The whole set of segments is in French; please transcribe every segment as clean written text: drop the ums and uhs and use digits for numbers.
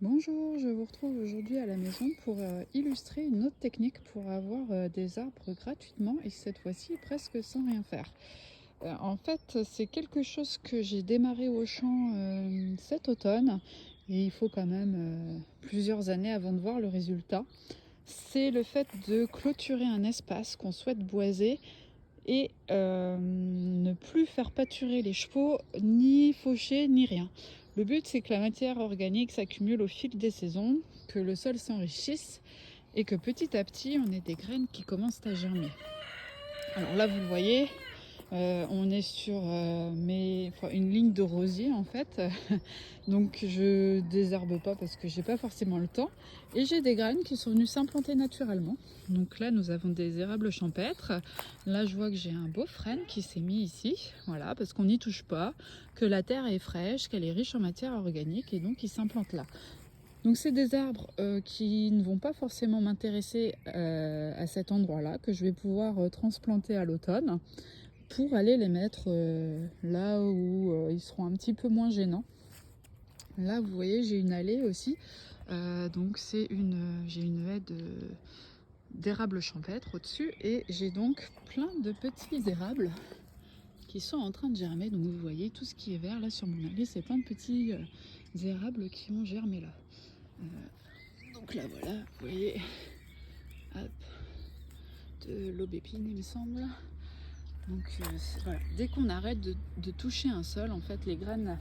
Bonjour, je vous retrouve aujourd'hui à la maison pour illustrer une autre technique pour avoir des arbres gratuitement et cette fois-ci presque sans rien faire. En fait, c'est quelque chose que j'ai démarré au champ cet automne et il faut quand même plusieurs années avant de voir le résultat. C'est le fait de clôturer un espace qu'on souhaite boiser et ne plus faire pâturer les chevaux, ni faucher, ni rien. Le but, c'est que la matière organique s'accumule au fil des saisons, que le sol s'enrichisse et que petit à petit, on ait des graines qui commencent à germer. Alors là, vous le voyez, on est sur une ligne de rosier en fait. Donc je désherbe pas parce que j'ai pas forcément le temps. Et j'ai des graines qui sont venues s'implanter naturellement. Donc là nous avons des érables champêtres. Là je vois que j'ai un beau frêne qui s'est mis ici. Voilà, parce qu'on n'y touche pas, que la terre est fraîche, qu'elle est riche en matière organique et donc il s'implante là. Donc c'est des arbres qui ne vont pas forcément m'intéresser à cet endroit-là, que je vais pouvoir transplanter à l'automne pour aller les mettre là où ils seront un petit peu moins gênants. Là vous voyez j'ai une allée aussi, donc j'ai une haie d'érable champêtre au-dessus et j'ai donc plein de petits érables qui sont en train de germer. Donc vous voyez tout ce qui est vert là sur mon allée, c'est plein de petits érables qui ont germé là. Donc là voilà, vous voyez, hop, de l'aubépine il me semble. Donc voilà, dès qu'on arrête de toucher un sol, en fait les graines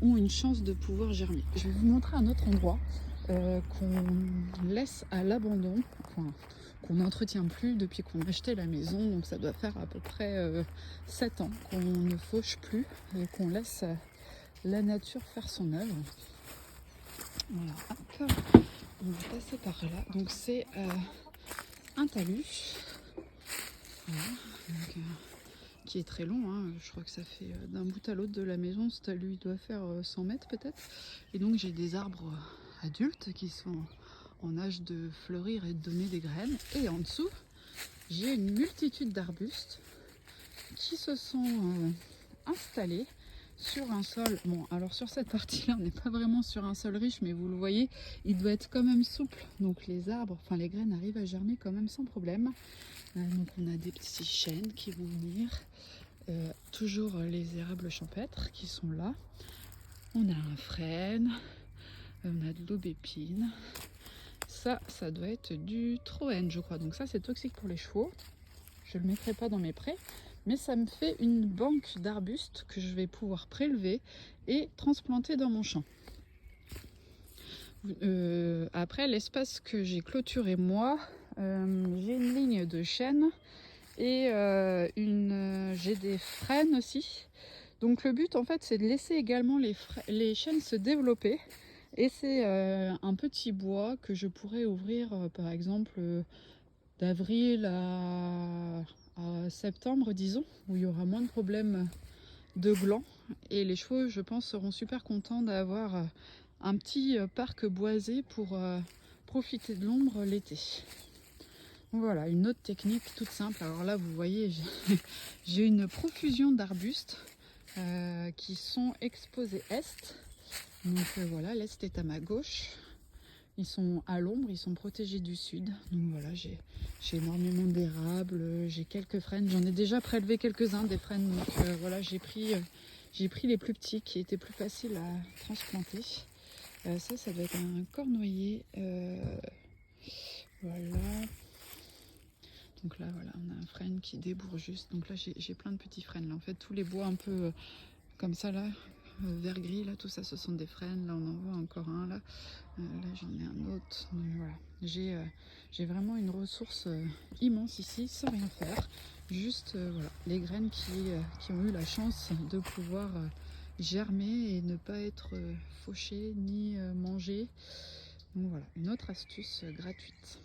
ont une chance de pouvoir germer. Je vais vous montrer un autre endroit qu'on laisse à l'abandon, enfin, qu'on n'entretient plus depuis qu'on a acheté la maison, donc ça doit faire à peu près 7 ans qu'on ne fauche plus et qu'on laisse la nature faire son œuvre. Voilà, hop, on va passer par là. Donc c'est un talus, voilà, donc, qui est très long, hein. Je crois que ça fait d'un bout à l'autre de la maison, ce talus il doit faire 100 mètres peut-être. Et donc j'ai des arbres adultes qui sont en âge de fleurir et de donner des graines. Et en dessous, j'ai une multitude d'arbustes qui se sont installés sur un sol. Bon, alors sur cette partie-là, on n'est pas vraiment sur un sol riche, mais vous le voyez, il doit être quand même souple. Donc les arbres, enfin les graines arrivent à germer quand même sans problème. Donc on a des petits chênes qui vont venir. Toujours les érables champêtres qui sont là. On a un frêne, on a de l'aubépine. Ça doit être du troène, je crois. Donc ça, c'est toxique pour les chevaux. Je ne le mettrai pas dans mes prés, mais ça me fait une banque d'arbustes que je vais pouvoir prélever et transplanter dans mon champ. Après, l'espace que j'ai clôturé moi, j'ai une ligne de chêne et j'ai des frênes aussi. Donc le but en fait c'est de laisser également les chênes se développer et c'est un petit bois que je pourrais ouvrir par exemple d'avril à septembre disons, où il y aura moins de problèmes de glands et les chevaux je pense seront super contents d'avoir un petit parc boisé pour profiter de l'ombre l'été. Voilà, une autre technique toute simple. Alors là, vous voyez, j'ai une profusion d'arbustes qui sont exposés est. Donc voilà, l'est est à ma gauche. Ils sont à l'ombre, ils sont protégés du sud. Donc voilà, j'ai énormément d'érables, j'ai quelques frênes. J'en ai déjà prélevé quelques-uns des frênes. Donc voilà, j'ai pris les plus petits qui étaient plus faciles à transplanter. Ça doit être un cornoyer. Voilà. Donc là, voilà, on a un frêne qui débourre juste. Donc là, j'ai plein de petits frênes. Là, en fait, tous les bois un peu comme ça, là, vert gris, là, tout ça, ce sont des frênes. Là, on en voit encore un, là. Là, j'en ai un autre. Donc voilà, j'ai vraiment une ressource immense ici, sans rien faire. Juste, voilà, les graines qui ont eu la chance de pouvoir germer et ne pas être fauchées ni mangées. Donc voilà, une autre astuce gratuite.